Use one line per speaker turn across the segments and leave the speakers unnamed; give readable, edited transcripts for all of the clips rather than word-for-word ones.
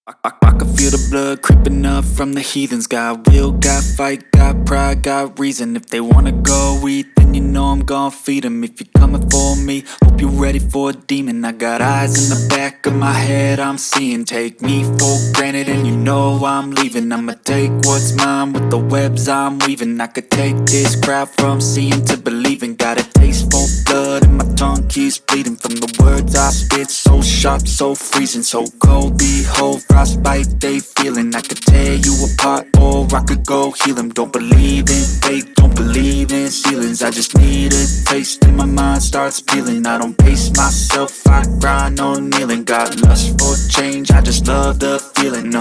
I can feel the blood creeping up from the heathens. Got will, got fight, got pride, got reason. If they wanna go eat, then you know I'm gon' feed them. If you're coming for me, hope you're ready for a demon. I got eyes in the back of my head, I'm seeing. Take me for granted and you know I'm leaving. I'ma take what's mine with the webs I'm weaving. I could take this crowd from seeing to believing. Got a taste for blood and my tongue keeps bleeding. From the words I spit, so sharp, so freezing, so cold. Behold, frostbite they feeling. I could tear you apart or I could go heal them. Don't believe in fate, don't believe in ceilings. I just need a taste and my mind starts peeling. I don't pace myself, I grind on kneeling. Got lust for change, I just love the feeling.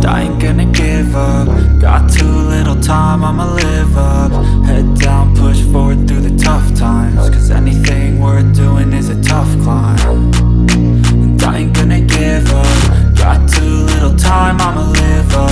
I ain't gonna give up. Got too little time, I'ma live up. Head down, push forward through the tough times. Cause anything worth doing is a tough climb. And I ain't gonna give up. Got too little time, I'ma live up.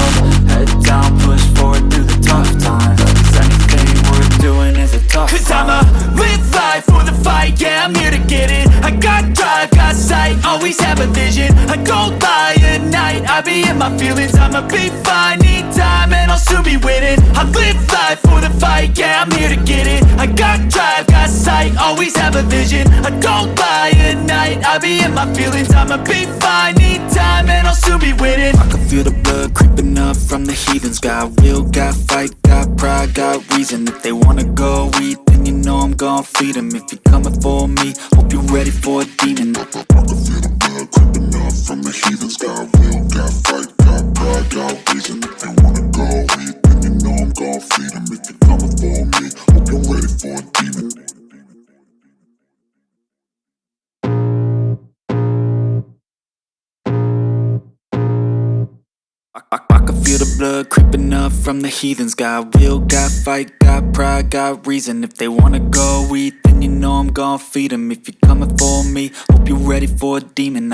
Head down, push forward through the tough times. Cause anything worth doing is a tough climb. Cause I'ma live life for the fight, yeah, I'm here to get it. I got drive, got sight, always have a vision. I go by at night, I be in my feelings. I'ma be fine, need time and I'll soon be winning. I live life for the fight, yeah, I'm here to get it. I got drive, got sight, always have a vision. I don't lie at night, I be in my feelings. I'ma be fine, need time and I'll soon be winning. I can feel the blood creeping up from the heathens. Got will, got fight, got pride, got reason. If they wanna go eat, then you know I'm gon' feed them. If you're coming for me, hope you're ready for a demon. I can feel the blood creeping up from the heathens. Got will, got fight, got pride, got reason. If they wanna go eat, then you know I'm gon' feed them. If you're coming for me, hope you're ready for a demon. I can feel the blood creeping up from the heathens. Got will, got fight, got pride, got reason. If they wanna go eat, then you know I'm gon' feed them. If you're coming for me, hope you're ready for a demon.